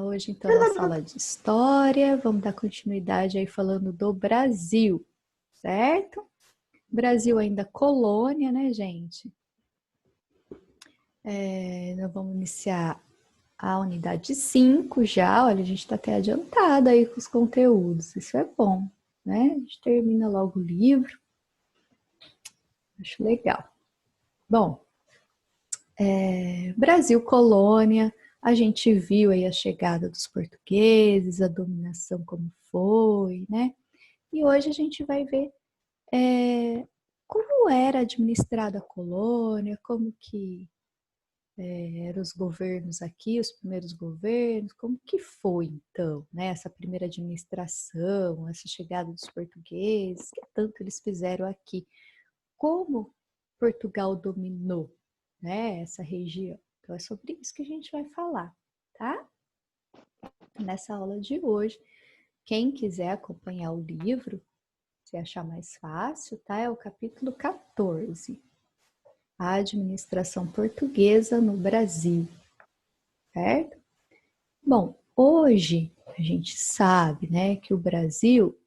Hoje, então, nossa aula de história, vamos dar continuidade aí falando do Brasil, certo? Brasil ainda colônia, né, gente? Nós vamos iniciar a unidade 5 já, olha, a gente está até adiantada aí com os conteúdos, isso é bom, né? A gente termina logo o livro, acho legal. Bom, Brasil colônia, a gente viu aí a chegada dos portugueses, a dominação como foi, né? E hoje a gente vai ver como era administrada a colônia, como que eram os governos aqui, os primeiros governos, como que foi então, né? Essa primeira administração, essa chegada dos portugueses, que tanto eles fizeram aqui, como Portugal dominou, né? Essa região. Então é sobre isso que a gente vai falar, tá? Nessa aula de hoje. Quem quiser acompanhar o livro, se achar mais fácil, tá? É o capítulo 14. A administração portuguesa no Brasil, certo? Bom, hoje a gente sabe, né, que o Brasil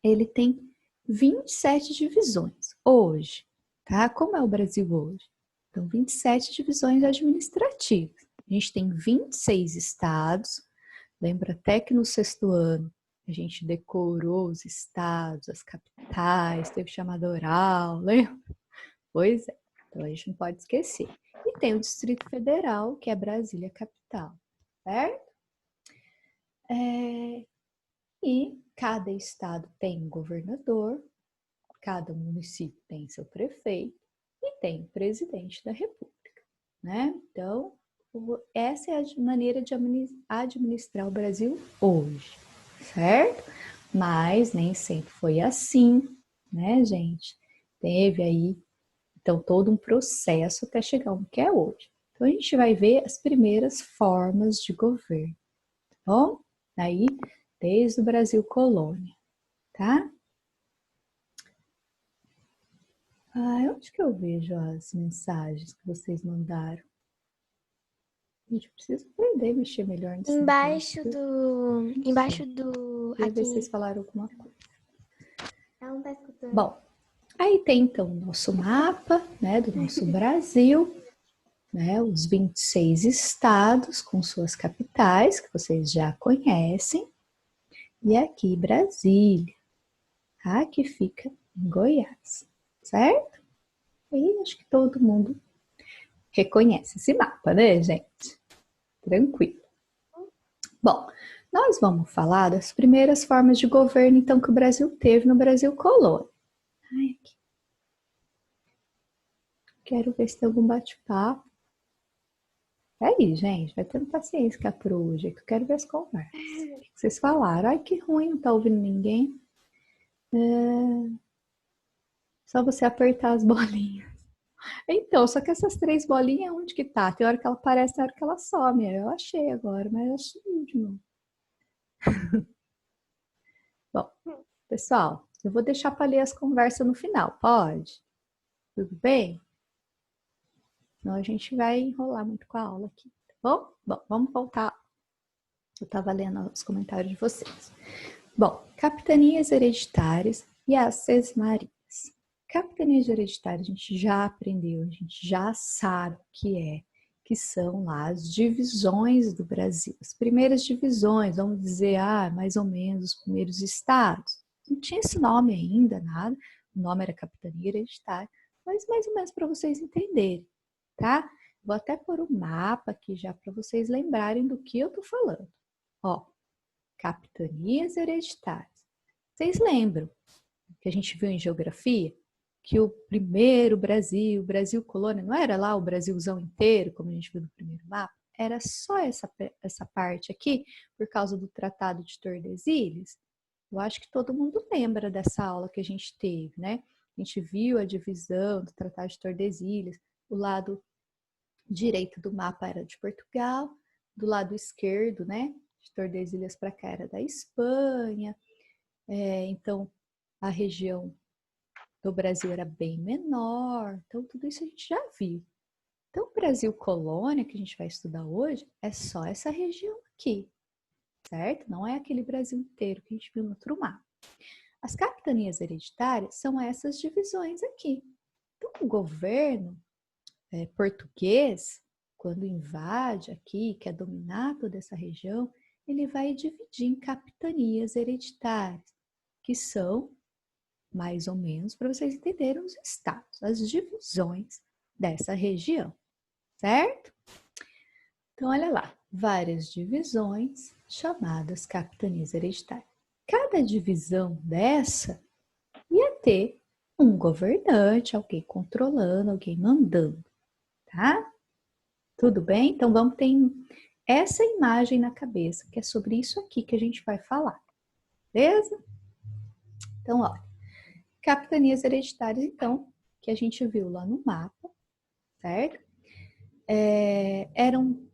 ele tem 27 divisões hoje, tá? Como é o Brasil hoje? Então, 27 divisões administrativas. A gente tem 26 estados. Lembra até que no sexto ano a gente decorou os estados, as capitais, teve chamada oral, lembra? Pois é, então a gente não pode esquecer. E tem o Distrito Federal, que é Brasília capital, certo? E cada estado tem um governador, cada município tem seu prefeito e tem o presidente da república, né? Então, essa é a maneira de administrar o Brasil hoje, certo? Mas nem sempre foi assim, né, gente? Teve aí, então, todo um processo até chegar onde que é hoje. Então, a gente vai ver as primeiras formas de governo, tá bom? Aí, desde o Brasil colônia, tá? Onde que eu vejo as mensagens que vocês mandaram? Gente, eu preciso aprender a mexer melhor nesse Embaixo negócio. do. Embaixo do. Queria ver se vocês falaram alguma coisa. Ela não tá escutando. Bom, aí tem então o nosso mapa, né, do nosso Brasil, né, os 26 estados com suas capitais, que vocês já conhecem, e aqui Brasília, tá, que fica em Goiás, certo? E acho que todo mundo reconhece esse mapa, né, gente? Tranquilo. Bom, nós vamos falar das primeiras formas de governo, então, que o Brasil teve no Brasil colônia. Ai, aqui. Quero ver se tem algum bate-papo. É aí, gente, vai tendo paciência que é por hoje, que eu quero ver as conversas. O que vocês falaram? Ai, que ruim, não tá ouvindo ninguém. Só você apertar as bolinhas. Então, só que essas 3 bolinhas, onde que tá? Tem hora que ela aparece, tem hora que ela some. Eu achei agora, mas eu achei de novo. Bom, pessoal, eu vou deixar para ler as conversas no final, pode? Tudo bem? Senão a gente vai enrolar muito com a aula aqui, tá bom? Bom, vamos voltar. Eu estava lendo os comentários de vocês. Bom, capitanias hereditárias e as sesmarias. Capitanias hereditárias a gente já aprendeu, a gente já sabe o que são lá as divisões do Brasil. As primeiras divisões, vamos dizer, mais ou menos os primeiros estados. Não tinha esse nome ainda, nada. O nome era capitania hereditária, mas mais ou menos para vocês entenderem, tá? Vou até pôr o mapa aqui já para vocês lembrarem do que eu tô falando. Ó, capitanias hereditárias. Vocês lembram que a gente viu em geografia que o primeiro Brasil, Brasil colônia, não era lá o Brasilzão inteiro, como a gente viu no primeiro mapa? Era só essa parte aqui, por causa do Tratado de Tordesilhas. Eu acho que todo mundo lembra dessa aula que a gente teve, né? A gente viu a divisão do Tratado de Tordesilhas, o lado direito do mapa era de Portugal, do lado esquerdo, né, de Tordesilhas para cá era da Espanha, então a região do Brasil era bem menor, então tudo isso a gente já viu, Então, o Brasil colônia que a gente vai estudar hoje é só essa região aqui, certo? Não é aquele Brasil inteiro que a gente viu no outro mapa. As capitanias hereditárias são essas divisões aqui. Então, o governo português, quando invade aqui, quer dominar toda essa região, ele vai dividir em capitanias hereditárias, que são, mais ou menos, para vocês entenderem os estados, as divisões dessa região, certo? Então, olha lá, várias divisões chamadas capitanias hereditárias. Cada divisão dessa ia ter um governante, alguém controlando, alguém mandando, tá? Tudo bem? Então, vamos ter essa imagem na cabeça, que é sobre isso aqui que a gente vai falar, beleza? Então, olha, capitanias hereditárias, então, que a gente viu lá no mapa, certo? Eram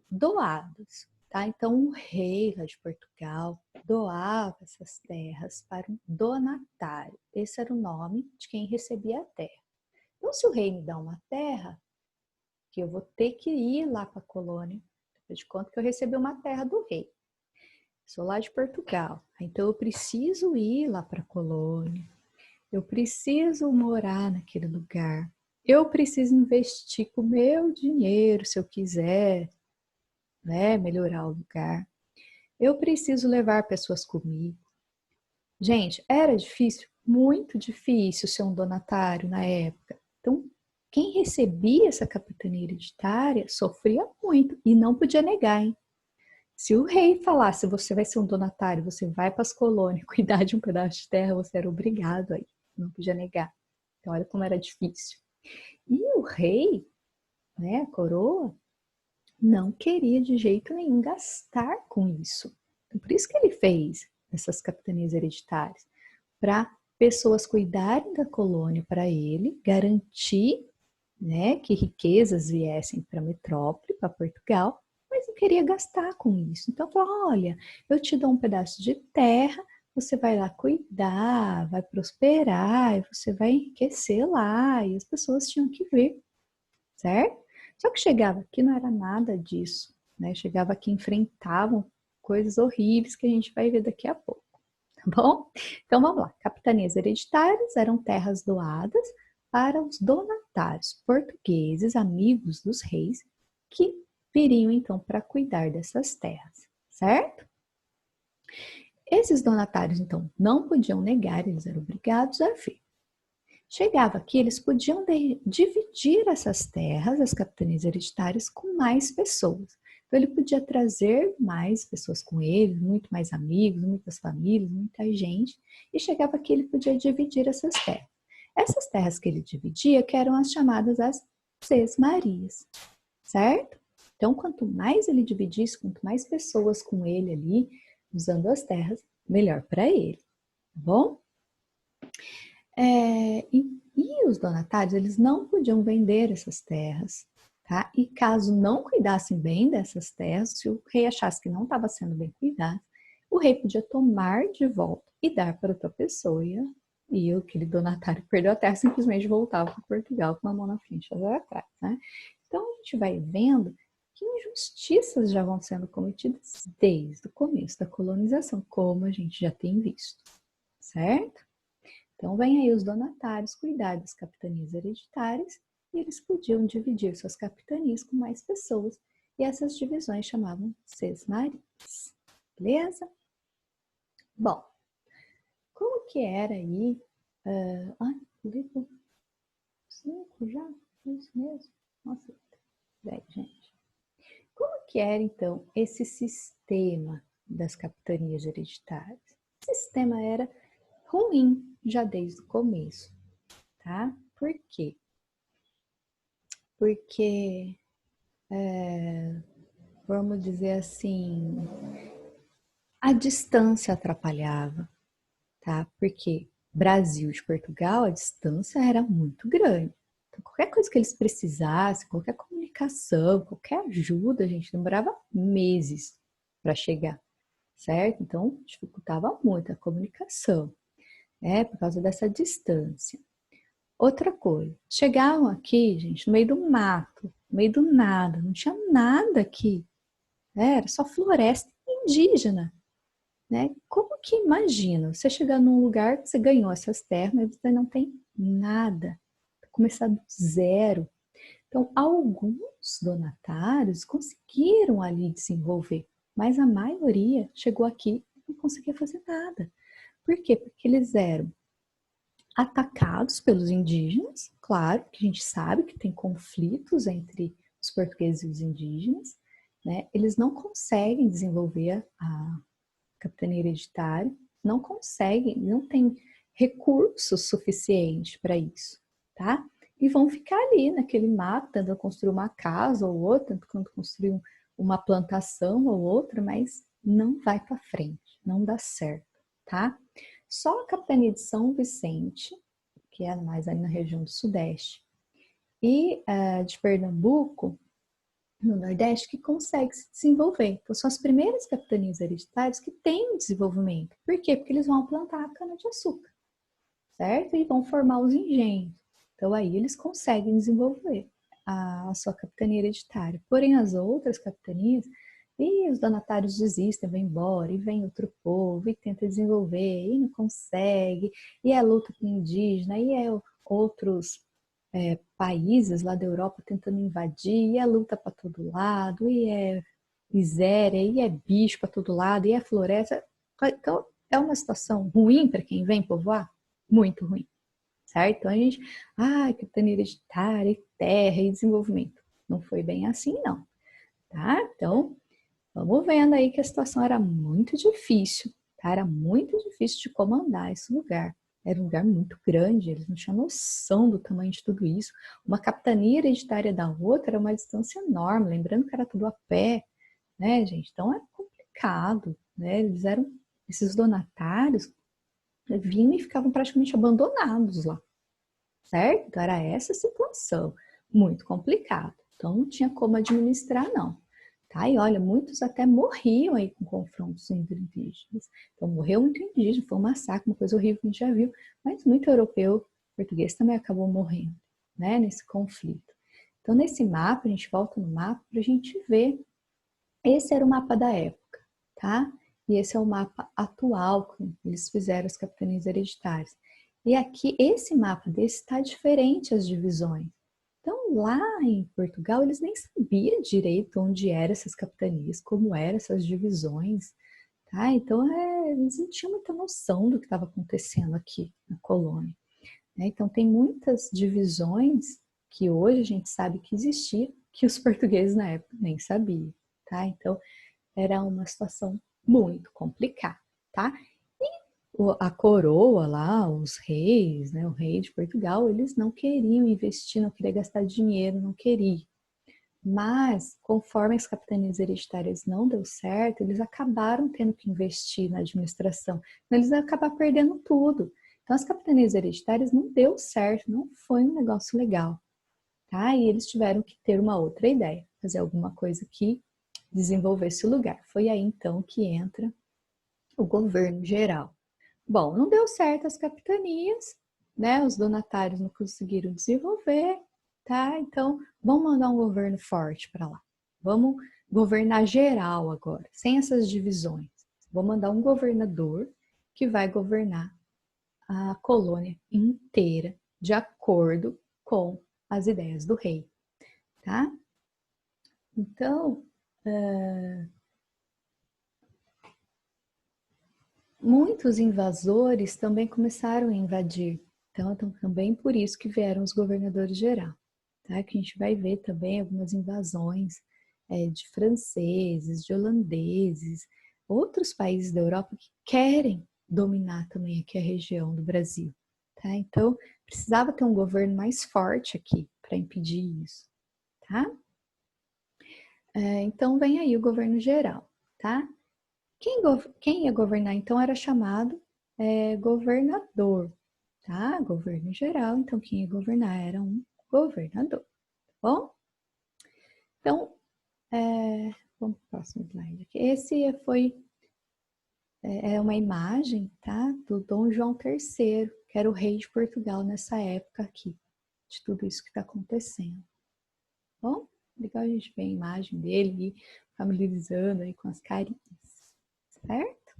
doadas, tá? Então, o rei lá de Portugal doava essas terras para um donatário. Esse era o nome de quem recebia a terra. Então, se o rei me dá uma terra, que eu vou ter que ir lá para a colônia, de conta que eu recebi uma terra do rei. Sou lá de Portugal, então eu preciso ir lá para a colônia, eu preciso morar naquele lugar, eu preciso investir com o meu dinheiro se eu quiser, né, melhorar o lugar. Eu preciso levar pessoas comigo. Gente, era difícil, muito difícil ser um donatário na época. Então, quem recebia essa capitania hereditária sofria muito e não podia negar, hein? Se o rei falasse, você vai ser um donatário, você vai para as colônias cuidar de um pedaço de terra, você era obrigado aí, não podia negar. Então, olha como era difícil. E o rei, né, a coroa, não queria de jeito nenhum gastar com isso. Então, por isso que ele fez essas capitanias hereditárias, para pessoas cuidarem da colônia para ele, garantir, né, que riquezas viessem para a metrópole, para Portugal, mas não queria gastar com isso. Então, falou, olha, eu te dou um pedaço de terra, você vai lá cuidar, vai prosperar, e você vai enriquecer lá, e as pessoas tinham que ver, certo? Só que chegava aqui não era nada disso, né? Chegava aqui enfrentavam coisas horríveis que a gente vai ver daqui a pouco, tá bom? Então vamos lá, capitanias hereditárias eram terras doadas para os donatários portugueses, amigos dos reis, que viriam então para cuidar dessas terras, certo? Esses donatários então não podiam negar, eles eram obrigados a vir. Chegava aqui, eles podiam dividir essas terras, as capitanias hereditárias, com mais pessoas. Então, ele podia trazer mais pessoas com ele, muito mais amigos, muitas famílias, muita gente. E chegava aqui, ele podia dividir essas terras. Essas terras que ele dividia, que eram as chamadas as sesmarias, certo? Então, quanto mais ele dividisse, quanto mais pessoas com ele ali, usando as terras, melhor para ele, tá bom? E os donatários, eles não podiam vender essas terras, tá? E caso não cuidassem bem dessas terras, se o rei achasse que não estava sendo bem cuidado, o rei podia tomar de volta e dar para outra pessoa. E aquele donatário que perdeu a terra simplesmente voltava para Portugal com uma mão na frente e outra atrás, né? Então a gente vai vendo que injustiças já vão sendo cometidas desde o começo da colonização, como a gente já tem visto, certo? Então, vem aí os donatários cuidar das capitanias hereditárias e eles podiam dividir suas capitanias com mais pessoas e essas divisões chamavam sesmarias, beleza? Bom, como que era aí... Ligo 5 já? Isso mesmo? Nossa, bem, gente. Como que era, então, esse sistema das capitanias hereditárias? O sistema era ruim já desde o começo, tá? Por quê? Porque, vamos dizer assim, a distância atrapalhava, tá? Porque Brasil de Portugal, a distância era muito grande. Então, qualquer coisa que eles precisassem, qualquer comunicação, qualquer ajuda, a gente demorava meses para chegar, certo? Então, dificultava muito a comunicação, né? Por causa dessa distância. Outra coisa, chegavam aqui, gente, no meio do mato, no meio do nada, não tinha nada aqui, né? Era só floresta indígena, né? Como que imagina você chegar num lugar que você ganhou essas terras, mas você não tem nada, começar do zero. Então, alguns donatários conseguiram ali desenvolver, mas a maioria chegou aqui e não conseguia fazer nada. Por quê? Porque eles eram atacados pelos indígenas, claro que a gente sabe que tem conflitos entre os portugueses e os indígenas, né? Eles não conseguem desenvolver a capitania hereditária, não conseguem, não tem recursos suficientes para isso, tá? E vão ficar ali naquele mato, tentando construir uma casa ou outra, tentando construir uma plantação ou outra, mas não vai para frente, não dá certo, tá? Só a capitania de São Vicente, que é mais ali na região do Sudeste, e de Pernambuco, no Nordeste, que consegue se desenvolver. Então, são as primeiras capitanias hereditárias que têm desenvolvimento. Por quê? Porque eles vão plantar a cana-de-açúcar, certo? E vão formar os engenhos. Então, aí eles conseguem desenvolver a sua capitania hereditária. Porém, as outras capitanias, e os donatários desistem, vão embora, e vem outro povo, e tenta desenvolver, e não consegue, e é luta com indígena, e é outros países lá da Europa tentando invadir, e é luta para todo lado, e é miséria, e é bicho para todo lado, e é floresta. Então, é uma situação ruim para quem vem povoar? Muito ruim, certo? Então, a gente, capitania hereditária, e terra, e desenvolvimento. Não foi bem assim, não, tá? Então, vamos vendo aí que a situação era muito difícil, tá? Era muito difícil de comandar esse lugar. Era um lugar muito grande, eles não tinham noção do tamanho de tudo isso. Uma capitania hereditária da outra era uma distância enorme, lembrando que era tudo a pé, né, gente? Então era complicado, né? Eles eram, esses donatários vinham e ficavam praticamente abandonados lá, certo? Então era essa a situação, muito complicado. Então não tinha como administrar, não. Tá? E olha, muitos até morriam aí com confrontos entre indígenas. Então morreu muito indígena, foi um massacre, uma coisa horrível que a gente já viu, mas muito europeu, português também acabou morrendo, né, nesse conflito. Então nesse mapa, a gente volta no mapa para a gente ver, esse era o mapa da época, tá? E esse é o mapa atual que eles fizeram as capitanias hereditárias. E aqui, esse mapa desse está diferente as divisões. Então, lá em Portugal, eles nem sabiam direito onde eram essas capitanias, como eram essas divisões, tá? Então, eles não tinham muita noção do que estava acontecendo aqui na colônia, né? Então, tem muitas divisões que hoje a gente sabe que existiam, que os portugueses na época nem sabiam, tá? Então, era uma situação muito complicada, tá? A coroa lá, os reis, né, o rei de Portugal, eles não queriam investir, não queriam gastar dinheiro, não queriam. Mas, conforme as capitanias hereditárias não deu certo, eles acabaram tendo que investir na administração. Então, eles acabaram perdendo tudo. Então, as capitanias hereditárias não deu certo, não foi um negócio legal, tá? E eles tiveram que ter uma outra ideia, fazer alguma coisa que desenvolvesse o lugar. Foi aí, então, que entra o governo geral. Bom, não deu certo as capitanias, né? Os donatários não conseguiram desenvolver, tá? Então, vamos mandar um governo forte para lá. Vamos governar geral agora, sem essas divisões. Vou mandar um governador que vai governar a colônia inteira de acordo com as ideias do rei, tá? Então, muitos invasores também começaram a invadir. Então, também por isso que vieram os governadores gerais. Tá? Que a gente vai ver também algumas invasões de franceses, de holandeses, outros países da Europa que querem dominar também aqui a região do Brasil. Tá? Então, precisava ter um governo mais forte aqui para impedir isso. Tá? Então, vem aí o governo geral. Tá? Quem ia governar, então, era chamado governador, tá? Governo geral, então, quem ia governar era um governador, tá bom? Então, vamos para o próximo slide aqui. Esse é uma imagem, tá? Do Dom João III, que era o rei de Portugal nessa época aqui, de tudo isso que está acontecendo, tá bom? Legal a gente ver a imagem dele e familiarizando aí com as carinhas, certo?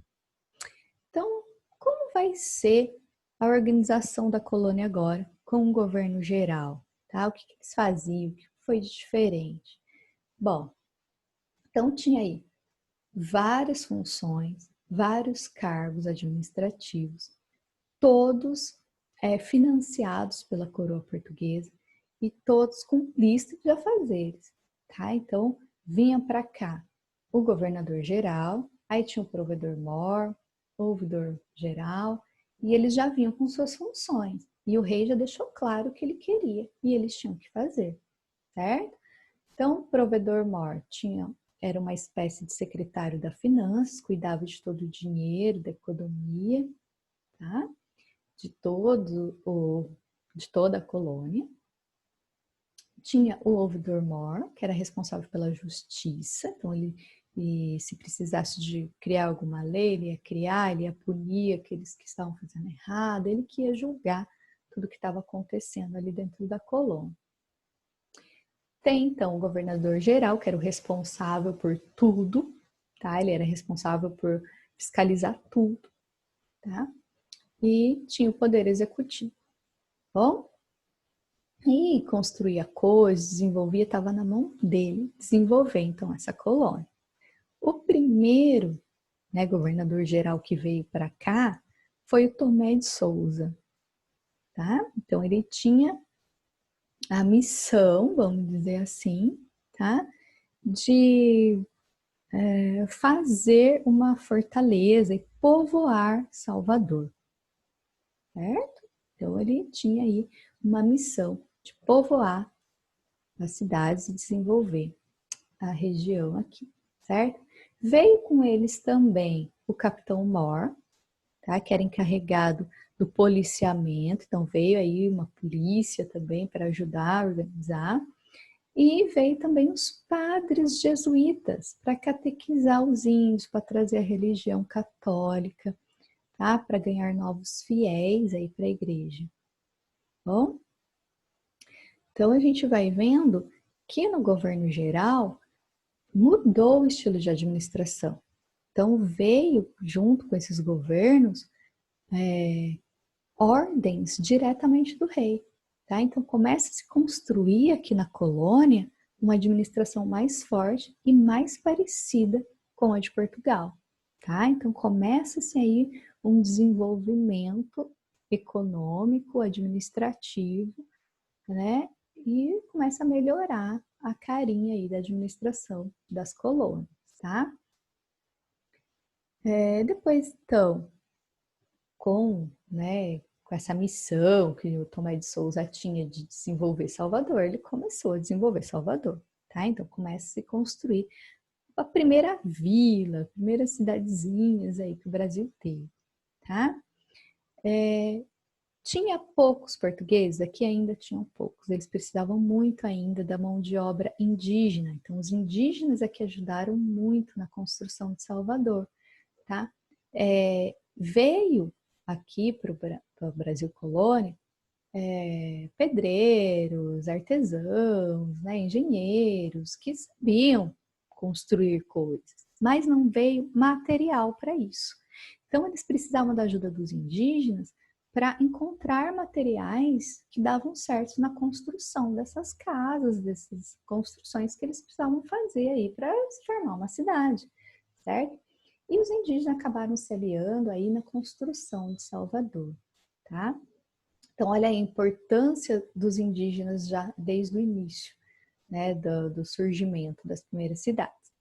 Então, como vai ser a organização da colônia agora, com o governo geral? Tá? O que eles faziam? O que foi de diferente? Bom, então tinha aí várias funções, vários cargos administrativos, todos financiados pela coroa portuguesa e todos com lista de afazeres, tá? Então, vinha para cá o governador geral, aí tinha o provedor-mor, o ouvidor geral, e eles já vinham com suas funções. E o rei já deixou claro o que ele queria e eles tinham que fazer, certo? Então, o provedor-mor era uma espécie de secretário da finanças, cuidava de todo o dinheiro, da economia, tá? De toda a colônia. Tinha o ouvidor-mor, que era responsável pela justiça, então e se precisasse de criar alguma lei, ele ia criar, ele ia punir aqueles que estavam fazendo errado, ele que ia julgar tudo que estava acontecendo ali dentro da colônia. Tem então o governador geral, que era o responsável por tudo, tá? Ele era responsável por fiscalizar tudo, tá? E tinha o poder executivo. Bom, e construía coisas, desenvolvia, estava na mão dele desenvolver então essa colônia. O primeiro, né, governador geral que veio para cá foi o Tomé de Souza, tá? Então ele tinha a missão, vamos dizer assim, tá? De fazer uma fortaleza e povoar Salvador, certo? Então ele tinha aí uma missão de povoar as cidades e desenvolver a região aqui, certo? Veio com eles também o Capitão Mor, tá? Que era encarregado do policiamento, então veio aí uma polícia também para ajudar a organizar. E veio também os padres jesuítas para catequizar os índios, para trazer a religião católica, tá? Para ganhar novos fiéis aí para a igreja. Bom, então a gente vai vendo que no governo geral mudou o estilo de administração. Então veio junto com esses governos ordens diretamente do rei. Tá? Então começa a se construir aqui na colônia uma administração mais forte e mais parecida com a de Portugal. Tá? Então começa-se aí um desenvolvimento econômico, administrativo, né? E começa a melhorar a carinha aí da administração das colônias, tá? Depois, então, com essa missão que o Tomé de Souza tinha de desenvolver Salvador, ele começou a desenvolver Salvador, tá? Então começa a se construir a primeira vila, primeiras cidadezinhas aí que o Brasil teve, tá? Tinha poucos portugueses, aqui ainda tinham poucos, eles precisavam muito ainda da mão de obra indígena, então os indígenas aqui ajudaram muito na construção de Salvador, tá? Veio aqui para o Brasil Colônia pedreiros, artesãos, né, engenheiros que sabiam construir coisas, mas não veio material para isso. Então eles precisavam da ajuda dos indígenas para encontrar materiais que davam certo na construção dessas casas, dessas construções que eles precisavam fazer aí para se formar uma cidade, certo? E os indígenas acabaram se aliando aí na construção de Salvador, tá? Então, olha a importância dos indígenas já desde o início, né, do surgimento das primeiras cidades.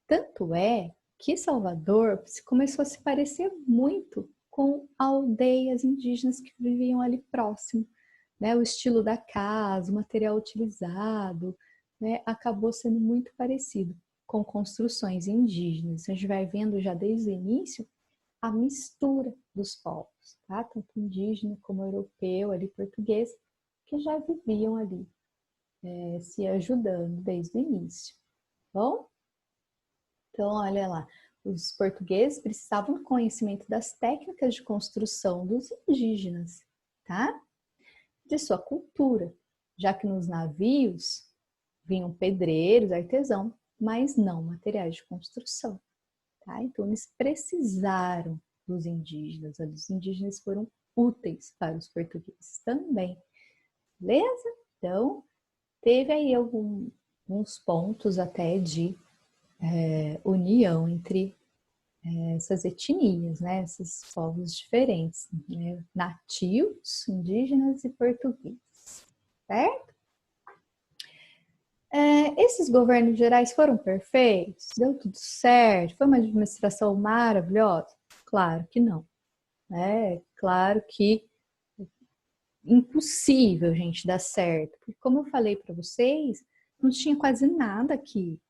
Tanto é que Salvador começou a se parecer muito com aldeias indígenas que viviam ali próximo, né? O estilo da casa, o material utilizado, né, acabou sendo muito parecido com construções indígenas. A gente vai vendo já desde o início a mistura dos povos, tá? Tanto indígena como europeu, ali português, que já viviam ali, se ajudando desde o início. Bom, então olha lá, os portugueses precisavam do conhecimento das técnicas de construção dos indígenas, tá? De sua cultura, já que nos navios vinham pedreiros, artesãos, mas não materiais de construção. Tá? Então, eles precisaram dos indígenas. Os indígenas foram úteis para os portugueses também. Beleza? Então, teve aí alguns pontos até de união entre essas etnias, né? Esses povos diferentes, né? Nativos, indígenas e portugueses, certo? Esses governos gerais foram perfeitos? Deu tudo certo? Foi uma administração maravilhosa? Claro que não. Claro que impossível, gente, dar certo. Porque, como eu falei para vocês, não tinha quase nada aqui,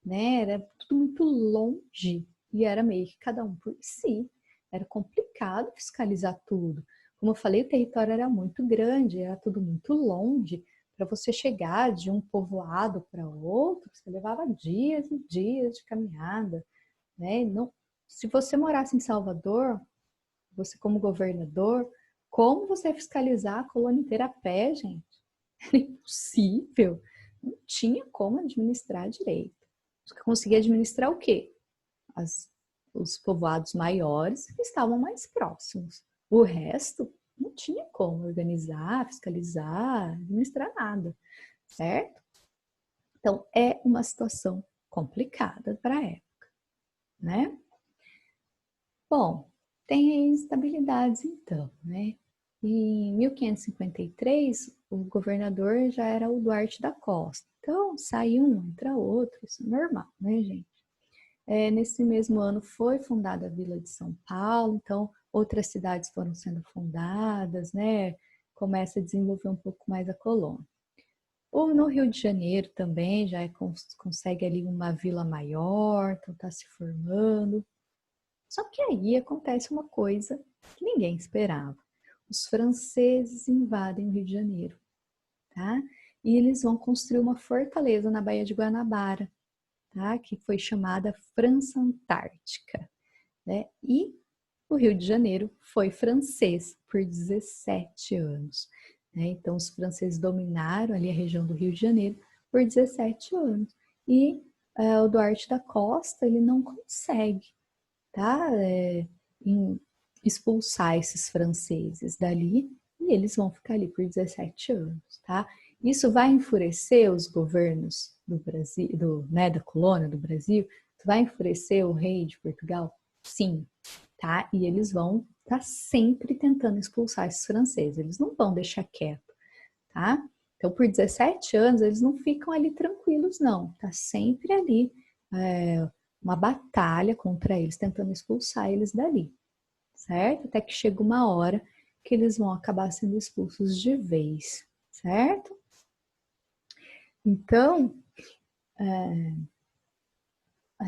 né? Era tudo muito longe e era meio que cada um por si. Era complicado fiscalizar tudo. Como eu falei, o território era muito grande, era tudo muito longe. Para você chegar de um povoado para outro, você levava dias e dias de caminhada, né? Não, se você morasse em Salvador, você como governador, como você ia fiscalizar a colônia inteira a pé, gente? Era impossível. Não tinha como administrar direito. Você conseguia administrar o quê? Os povoados maiores que estavam mais próximos. O resto não tinha como organizar, fiscalizar, administrar nada, certo? Então, é uma situação complicada para a época, né? Bom, tem instabilidades então, né? Em 1553, o governador já era o Duarte da Costa. Então, sai um, entra outro, isso é normal, né, gente? Nesse mesmo ano foi fundada a Vila de São Paulo, então outras cidades foram sendo fundadas, né? Começa a desenvolver um pouco mais a colônia. Ou no Rio de Janeiro também já consegue ali uma vila maior, então está se formando. Só que aí acontece uma coisa que ninguém esperava. Os franceses invadem o Rio de Janeiro, tá? E eles vão construir uma fortaleza na Baía de Guanabara, tá? Que foi chamada França Antártica, né? E o Rio de Janeiro foi francês por 17 anos, né? Então, os franceses dominaram ali a região do Rio de Janeiro por 17 anos. E o Duarte da Costa, ele não consegue, tá? Expulsar esses franceses dali e eles vão ficar ali por 17 anos, tá? Isso vai enfurecer os governos do Brasil, né, da colônia do Brasil? Vai enfurecer o rei de Portugal? Sim, tá? E eles vão estar sempre tentando expulsar esses franceses, eles não vão deixar quieto, tá? Então, por 17 anos, eles não ficam ali tranquilos, não. Tá sempre ali uma batalha contra eles, tentando expulsar eles dali, certo? Até que chega uma hora que eles vão acabar sendo expulsos de vez, certo? Então,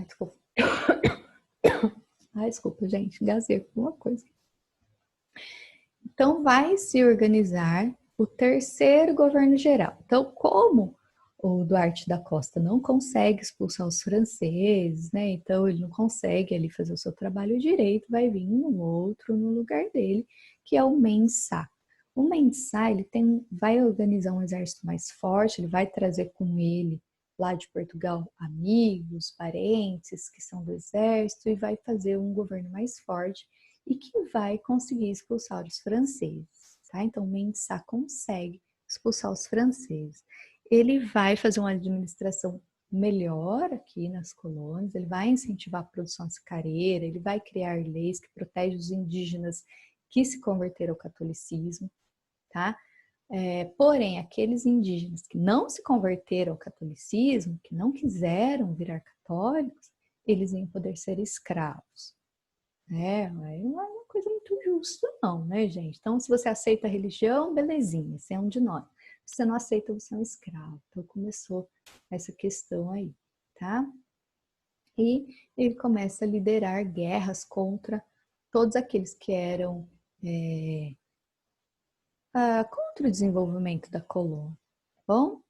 desculpa. Desculpa, gente, engasguei com alguma coisa. Então, vai se organizar o terceiro governo geral. Então, como o Duarte da Costa não consegue expulsar os franceses, né? Então, ele não consegue ali fazer o seu trabalho direito, vai vir um outro no lugar dele, que é o Mensah. O Mensah, ele vai organizar um exército mais forte, ele vai trazer com ele lá de Portugal amigos, parentes que são do exército e vai fazer um governo mais forte e que vai conseguir expulsar os franceses, tá? Então, Mensah consegue expulsar os franceses. Ele vai fazer uma administração melhor aqui nas colônias, ele vai incentivar a produção açucareira, ele vai criar leis que protegem os indígenas que se converteram ao catolicismo, tá? Porém, aqueles indígenas que não se converteram ao catolicismo, que não quiseram virar católicos, eles iam poder ser escravos. Não é uma coisa muito justa, não, né, gente? Então, se você aceita a religião, belezinha, você é um de nós. Se você não aceita, você é um escravo. Então, começou essa questão aí, tá? E ele começa a liderar guerras contra todos aqueles que eram contra o desenvolvimento da colônia, tá bom?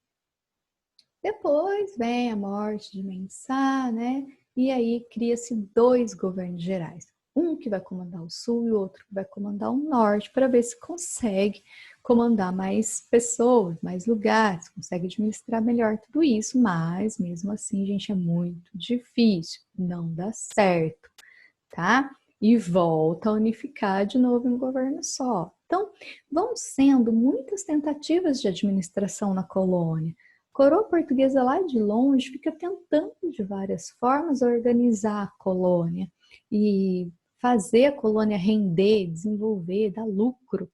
Depois vem a morte de Mensah, né? E aí cria-se 2 governos gerais. Um que vai comandar o sul e o outro que vai comandar o norte, para ver se consegue comandar mais pessoas, mais lugares, consegue administrar melhor tudo isso, mas mesmo assim, gente, é muito difícil, não dá certo, tá? E volta a unificar de novo em um governo só. Então, vão sendo muitas tentativas de administração na colônia. A coroa portuguesa lá de longe fica tentando de várias formas organizar a colônia e fazer a colônia render, desenvolver, dar lucro,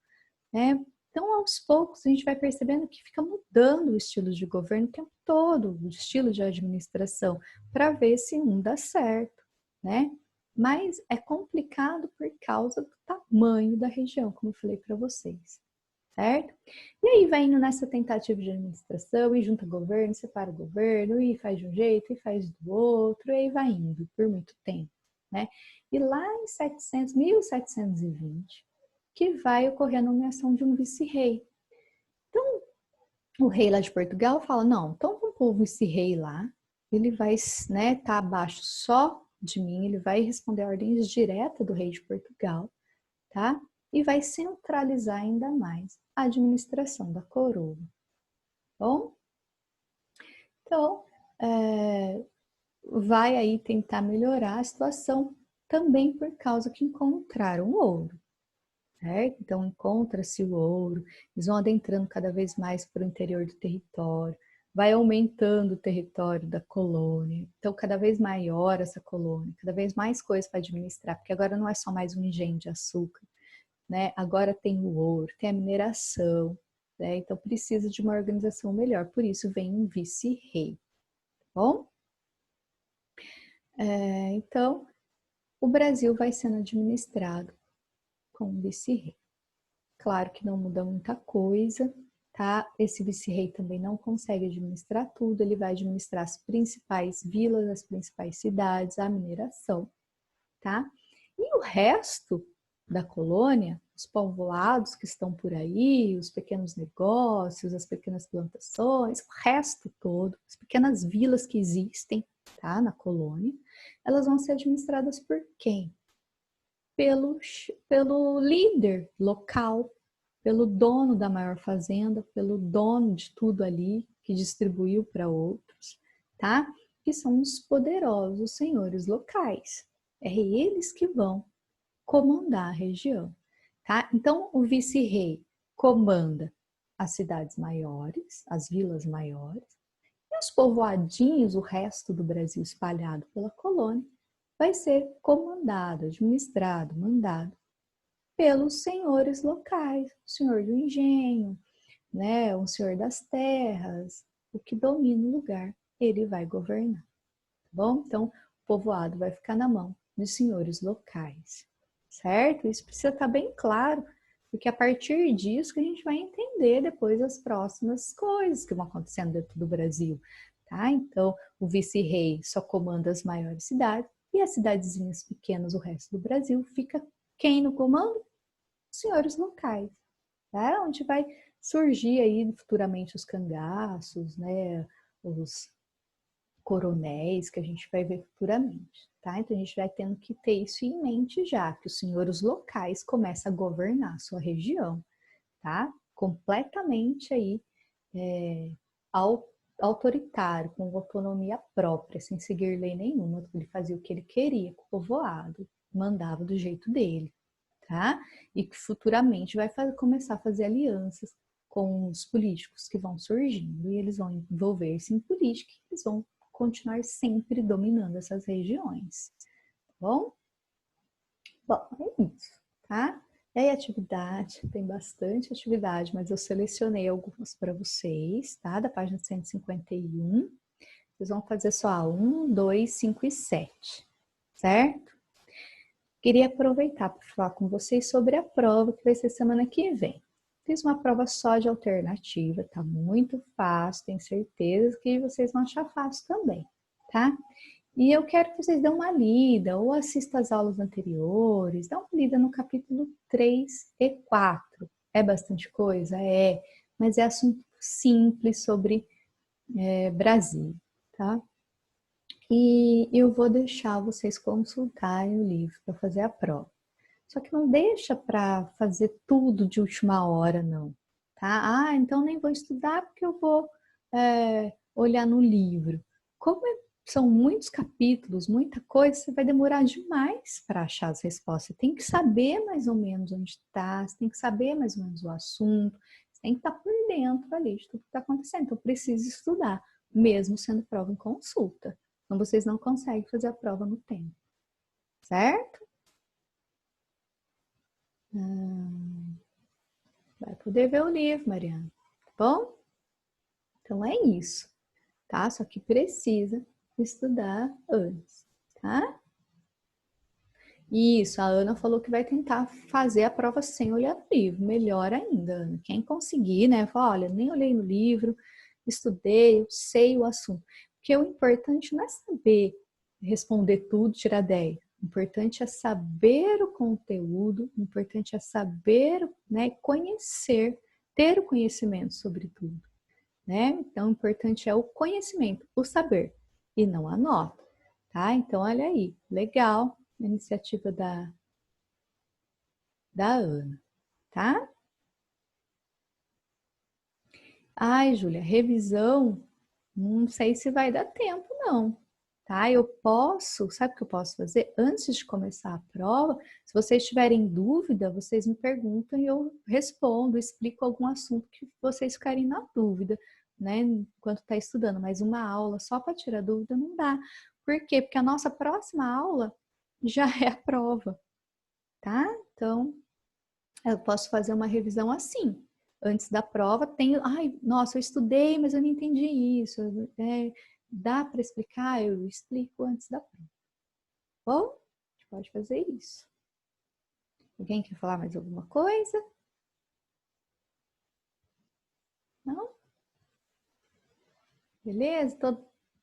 né? Então, aos poucos, a gente vai percebendo que fica mudando o estilo de governo o tempo todo, o estilo de administração, para ver se um dá certo, né? Mas é complicado por causa do tamanho da região, como eu falei para vocês, certo? E aí vai indo nessa tentativa de administração, e junta governo, separa o governo, e faz de um jeito, e faz do outro, e aí vai indo por muito tempo, né? E lá em 1720, que vai ocorrer a nomeação de um vice-rei. Então, o rei lá de Portugal fala, não, então vamos pôr o vice-rei lá, ele vai, né, tá abaixo só de mim, ele vai responder ordens diretas do rei de Portugal, tá? E vai centralizar ainda mais a administração da coroa. Bom? Então, vai aí tentar melhorar a situação também por causa que encontraram ouro. Certo? Então, encontra-se o ouro, eles vão adentrando cada vez mais para o interior do território, vai aumentando o território da colônia, então cada vez maior essa colônia, cada vez mais coisas para administrar, porque agora não é só mais um engenho de açúcar, né? Agora tem o ouro, tem a mineração, né? Então precisa de uma organização melhor, por isso vem um vice-rei, tá bom? Então, o Brasil vai sendo administrado com um vice-rei. Claro que não muda muita coisa, tá? Esse vice-rei também não consegue administrar tudo, ele vai administrar as principais vilas, as principais cidades, a mineração, tá? E o resto da colônia, os povoados que estão por aí, os pequenos negócios, as pequenas plantações, o resto todo, as pequenas vilas que existem, tá? Na colônia, elas vão ser administradas por quem? Pelo líder local, pelo dono da maior fazenda, pelo dono de tudo ali que distribuiu para outros, tá? Que são os poderosos senhores locais. É eles que vão comandar a região, tá? Então, o vice-rei comanda as cidades maiores, as vilas maiores, e os povoadinhos, o resto do Brasil espalhado pela colônia, vai ser comandado, administrado, mandado pelos senhores locais, o senhor do engenho, né, o senhor das terras, o que domina o lugar, ele vai governar, tá bom? Então, o povoado vai ficar na mão dos senhores locais, certo? Isso precisa estar bem claro, porque a partir disso que a gente vai entender depois as próximas coisas que vão acontecendo dentro do Brasil, tá? Então, o vice-rei só comanda as maiores cidades e as cidadezinhas pequenas, o resto do Brasil, fica quem no comando? Os senhores locais, tá? Onde vai surgir aí futuramente os cangaços, né? Os coronéis que a gente vai ver futuramente, tá? Então a gente vai tendo que ter isso em mente já, que os senhores locais começam a governar a sua região, tá? Completamente aí autoritário, com autonomia própria, sem seguir lei nenhuma, ele fazia o que ele queria com o povoado, mandava do jeito dele, tá? E que futuramente vai começar a fazer alianças com os políticos que vão surgindo e eles vão envolver-se em política e eles vão continuar sempre dominando essas regiões, tá bom? Bom, é isso, tá? E aí, atividade, tem bastante atividade, mas eu selecionei algumas para vocês, tá? Da página 151. Vocês vão fazer só a 1, 2, 5 e 7, certo? Queria aproveitar para falar com vocês sobre a prova que vai ser semana que vem. Fiz uma prova só de alternativa, tá muito fácil, tenho certeza que vocês vão achar fácil também, tá? E eu quero que vocês dêem uma lida, ou assistam as aulas anteriores, dá uma lida no capítulo 3 e 4. É bastante coisa? É, mas é assunto simples sobre Brasil, tá? E eu vou deixar vocês consultarem o livro para fazer a prova. Só que não deixa para fazer tudo de última hora, não, tá? Ah, então nem vou estudar porque eu vou olhar no livro. Como são muitos capítulos, muita coisa, você vai demorar demais para achar as respostas. Você tem que saber mais ou menos onde está, você tem que saber mais ou menos o assunto, você tem que estar por dentro ali de tudo que está acontecendo. Então, precisa estudar, mesmo sendo prova em consulta. Então, vocês não conseguem fazer a prova no tempo, certo? Vai poder ver o livro, Mariana, tá bom? Então, é isso, tá? Só que precisa estudar antes, tá? Isso, a Ana falou que vai tentar fazer a prova sem olhar no livro. Melhor ainda, Ana. Quem conseguir, né? Fala, olha, nem olhei no livro, estudei, eu sei o assunto. Porque o importante não é saber responder tudo, tirar 10. O importante é saber o conteúdo, o importante é saber, né, conhecer, ter o conhecimento sobre tudo, né? Então, o importante é o conhecimento, o saber, e não a nota, tá? Então, olha aí, legal a iniciativa da Ana, tá? Ai, Júlia, revisão, não sei se vai dar tempo, não, tá? Eu posso, sabe o que eu posso fazer? Antes de começar a prova, se vocês tiverem dúvida, vocês me perguntam e eu respondo, explico algum assunto que vocês ficarem na dúvida, né? Enquanto está estudando, mas uma aula só para tirar dúvida não dá. Por quê? Porque a nossa próxima aula já é a prova, tá? Então, eu posso fazer uma revisão assim. Antes da prova, tenho. Ai, nossa, eu estudei, mas eu não entendi isso. Dá para explicar? Eu explico antes da prova. Bom, a gente pode fazer isso. Alguém quer falar mais alguma coisa? Não? Beleza?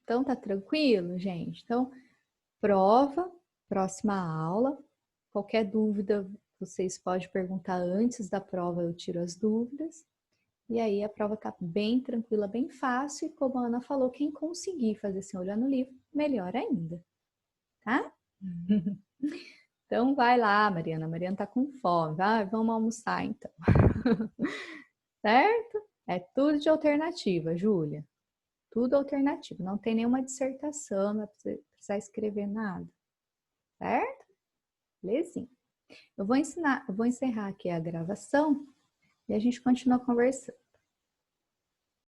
Então tá tranquilo, gente? Então, prova, próxima aula. Qualquer dúvida, vocês podem perguntar antes da prova, eu tiro as dúvidas. E aí a prova tá bem tranquila, bem fácil. E como a Ana falou, quem conseguir fazer sem olhar no livro, melhor ainda, tá? Então vai lá, Mariana. A Mariana tá com fome. Vai, vamos almoçar então. Certo? É tudo de alternativa, Júlia. Tudo alternativo. Não tem nenhuma dissertação, não vai precisar escrever nada. Certo? Belezinha. Eu vou encerrar aqui a gravação e a gente continua conversando.